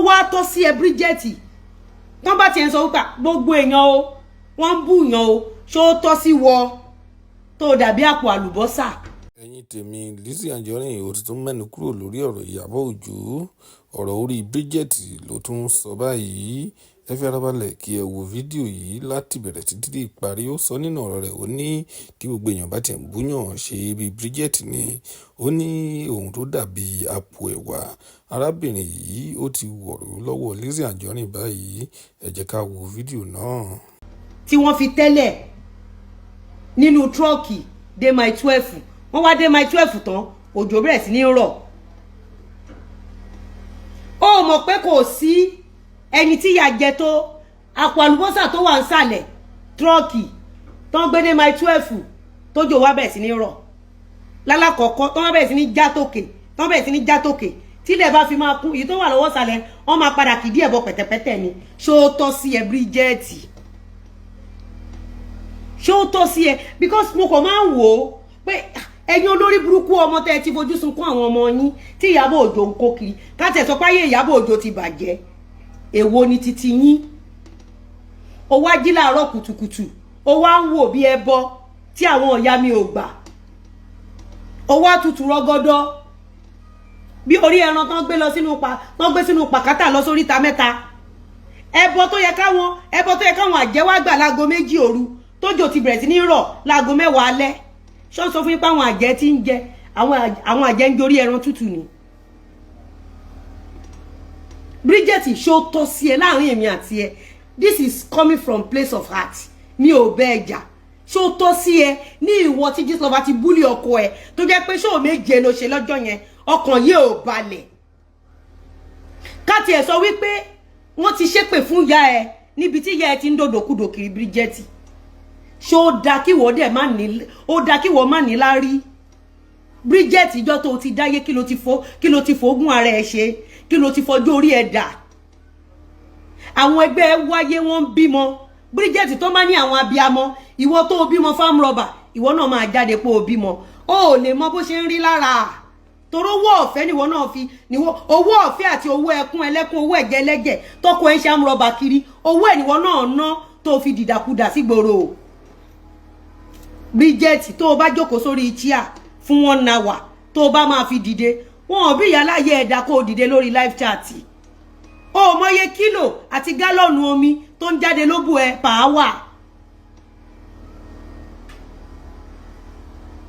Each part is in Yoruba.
wá tó sí ẹ Bridget tán bá ti ń sọ wípé gbogbo èèyàn o wọ́n ń bú èèyàn o ṣó tó sí wọ tó dàbí àpò àlùbọ́sà. ẹ̀yin tèmi Lizzy Anjorin ò ti tún mẹ́nu kúrò lórí ọ̀rọ̀ Ìyábọ̀ Òjó ọ̀rọ̀ orí Bridget ló tún sọ báyìí ẹ fi ara balẹ̀ kí ẹ wo fídíò yìí láti bẹ̀rẹ̀ títí dé ìparí. Ó sọ nínú ọ̀rọ̀ rẹ̀ ó ní tí gbogbo èèyàn bá tiẹ̀ ń búyàn ṣe bí Bridget ni ó ní ohun tó dàbí àpò ẹ̀wà. Arábìnrin yìí ó ti wọ̀rọ̀ lọ́wọ́ Lizzy Anjorin báyìí ẹ jẹ́ ká wo fídíò náà. tí wọ́n fi tẹ́lẹ̀ nínú tírọ́ọ̀kì dé my 12 wọ́n wá dé my 12 tán òjò bẹ̀rẹ̀ sí ní rọ̀. ó mọ̀ pé kò sí ẹni tí ìyà jẹ tó àpò àlùbọ́sà tó wà nísàlẹ̀ tírọ́ọ̀kì tán gbé dé my 12 tójò wá bẹ̀rẹ̀ sí ní rọ̀. lálákọ̀ọ́kọ́ tán wá bẹ̀rẹ̀ sí ní já tókè tílẹ̀ bá fi máa kún èyí tó wà lọ́wọ́ sàlẹ̀ wọ́n máa padà kìdí ẹ̀bọ pẹ̀tẹ̀pẹ̀tẹ̀ ni. ṣó tọ́ sí ẹ Bridget? ṣó tọ́ sí ẹ? because mo kàn máa ń wò ó pé ẹ̀yin olórí burúkú ọmọ tẹ́ ẹ ti fojú sunkún àwọn ọmọ yín tí Ìyábọ̀ Òjó ń kó kiri káàtẹ̀ sọ pé ayé Ìyábọ̀ Òjó ti bàjẹ́ èwo ni titi yín? ó wá jí láàárọ̀ kùtùkùtù ó wá ń wò bí ẹbọ tí àwọn ìyá mi ò gbà ó wá tutù rọgọdọ bí orí ẹran tán gbé lọ sínú pàkátà lọ sórí ta mẹ́ta. ẹbọ tó yẹ káwọn àjẹ́ gbà láago 2 òru tójò ti bẹ̀rẹ̀ sí ní rọ̀ láago 10 alẹ́. ṣó sọ fún yín pé àwọn àjẹ́ tí ń jẹ àwọn àjẹ́ ń jorí ẹran tútù ni. Bridget ṣó tọ́ sí ẹ láàrin èmi àti ẹ? This is coming from place of heart. mi ò bẹ́ ẹjà. ṣó tọ́ sí ẹ ní ìwọ tí Gistlover ti búlì ọkọ ẹ tó jẹ́ pé ṣó méje ló ṣe lọ́jọ́ yẹn ọkàn yìí ò balẹ̀. káti ẹ̀ sọ wípé wọ́n ti ṣépè fún ìyá ẹ níbi tí ìyá ẹ ti ń dòdòkúdò kiri Bridget. ṣó dá kí wọ́n má ní lárí? Bridget ìjọ tó ti dáyé kí ló ti fògùn ara ẹ ṣe? kí ló ti fọjú orí ẹ dà? àwọn ẹgbẹ́ wáyé wọ́n bímọ. Bridget tó máa ní àwọn abiyamọ ìwọ tó bímọ farm robber ìwọ náà máa jáde pé o bímọ ó lè mọ bó ṣe ń rí lára torí owó ọ̀fẹ́ níwọ náà fi owó ọ̀fẹ́ àti owó ẹkún ẹlẹ́kún owó ẹ̀jẹ̀ ẹlẹ́jẹ̀ tọkọ ẹ̀ ń ṣe farm robber kiri owó ẹ̀ níwọ náà ná tó fi dìdàkudà sígboro. Bridget tó o bá jókòó sórí chair fún 1 hour tó o bá máa fi dìde wọn ò bí ìyá láyé ẹ̀dá kó o dìde lórí live chat. ó mọye kílò àti gálọ́ọ̀nù omi tó ń jáde lóbù ẹ pàáwà.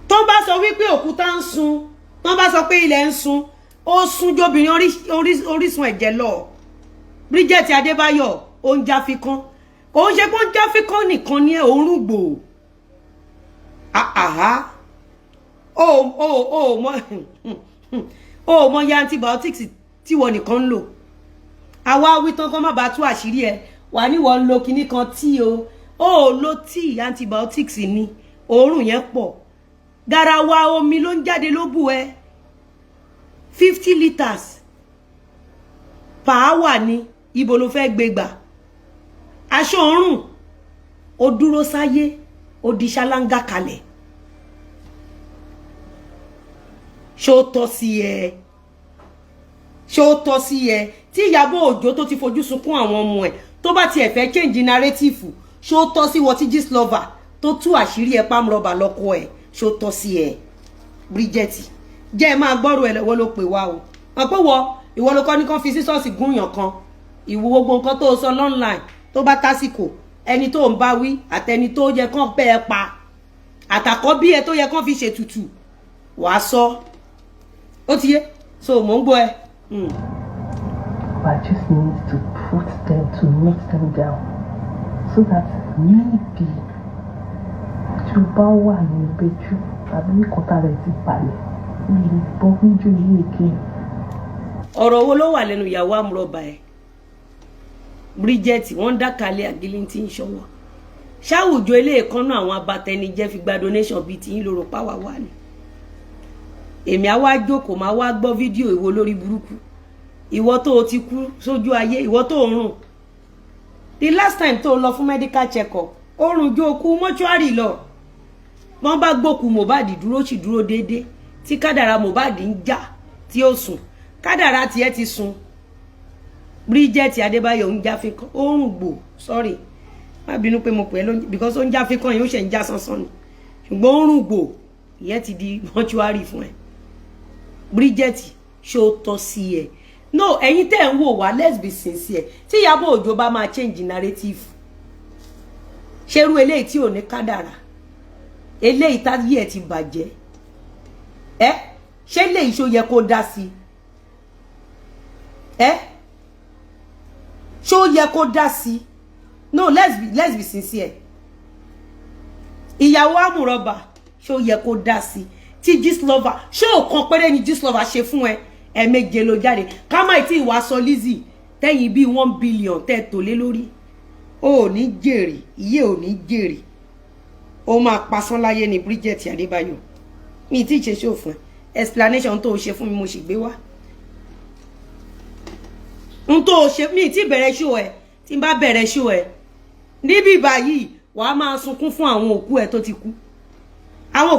tó bá sọ wípé òkúta ń sun tó bá sọ pé ilẹ̀ ń sun ó sun jóbìnrin orísun ẹ̀jẹ̀ lọ. Bridget Adébáyọ̀ ó ń jáfikán kò ń ṣe pé ó ń jáfikán nìkan ní òórùn gbò. ó mọ ya antibiotics tí wọ́n nìkan ń lò. àwa wí tán kó má bàa tú àṣírí ẹ wà ní wọ́n lo kinní kan tí o lo tí antibiotics ni òórùn yẹn pọ̀. garawa omi ló ń jáde lóbù ẹ 50 litres per hour ni ibo ló fẹ́ gbé gbà. aṣọ òórùn ó dúró sáyé ó di ṣáláńgá kalẹ̀. ṣó tọ́ sí ẹ? ṣó tọ́ sí ẹ? tí Ìyábọ̀ Òjó tó ti fojú sunkún àwọn ọmọ ẹ̀ tó bá tiẹ̀ fẹ́ change narrative ṣó tọ́ sí wọ́n tí Gistlover tó tú àṣírí ẹ̀ farm robber lọ́kọ ẹ̀ ṣó tọ́ sí ẹ? Bridget jẹ́ ẹ máa gbọ́rọ̀ ẹ̀ lọ́wọ́ ló pè wá o wọn pé ìwọ ló kọ́ ní kán fi sísọ́ọ̀sì gúnyàn kan ìwọ gbogbo nǹkan tó sọ online tó bá tásìkò ẹni tó ń bá wí àtẹni tó yẹ kán bẹ́ ẹ pa àtàkọ́ bí ẹ tó yẹ kán fi ṣètùtù wàá sọ ó ti yé so mò ń gbọ́ ẹ. I just need to put them to note them down so that maybe tí o bá wà ní ìbẹ́jú tàbí ìkọ́ta rẹ̀ ti balẹ̀ ní lè bọ́ níjó yìí èké. ọ̀rọ̀ wo ló wà lẹ́nu ìyàwó àmúrọ̀bà ẹ̀ Bridget wọ́n dákàlẹ̀ àgílí tí ń ṣọwọ́ ṣáwùjọ ilé ìkànnà àwọn abatẹnijẹ́ fi gba donation bíi tí ń lòrò páwà wà ní. èmi á wá jókòó máa wá gbọ́ fídíò ìwọ lórí burúkú ìwọ tó o ti kú sójú ayé ìwọ tó ń rùn. the last time tó lọ fún medical check up ó rùn jó okú mọ́ṣúárì lọ. wọ́n bá gbókù Mohbad dúró sì dúró déédéé tí kádàrá Mohbad ń jà tí ó sùn kádàrá tiẹ̀ ti sùn Bridget Adébáyọ̀ ń já fikàn ó rùn gbò sorry má bínú pé mo pè ló because ó ń já fikàn yìí ó ṣe ń já sánsán ni ṣùgbọ́n ó rùn gbò ìyẹn ti di mortuary fún ẹ Bridget ṣó tọ́ sí ẹ no ẹ̀yin tẹ́ ń wò wá let's be sincere tí Ìyábọ̀ Òjó bá máa change narrative ṣerú eléyìí tí ò ní kádàrá eléyìí táyé ẹ ti bàjẹ́ ṣé eléyìí ṣó yẹ kó dá sí ṣó yẹ kó dá sí no let's be sincere ìyàwó àmúrọ̀bà ṣó yẹ kó dá sí tí Gistlover ṣó kan péré ni Gistlover ṣe fún ẹ ẹ̀ẹ̀méje ló jáde ká má tí ìwà sọ Lizzy tẹ́yìn bíi 1 billion tẹ́ tó lé lórí ó ní jèrè iye ò ní jèrè ó máa pasán láyé ní Bridget Adébáyọ̀ mi tí ṣe ṣó fún ẹ explanation tó ṣe fún mi mo sì gbé wá n tó ṣe mi tí bẹ̀rẹ̀ ṣó ẹ tí n bá bẹ̀rẹ̀ ṣó ẹ níbí báyìí wàá máa sunkún fún àwọn òkú ẹ tó ti kú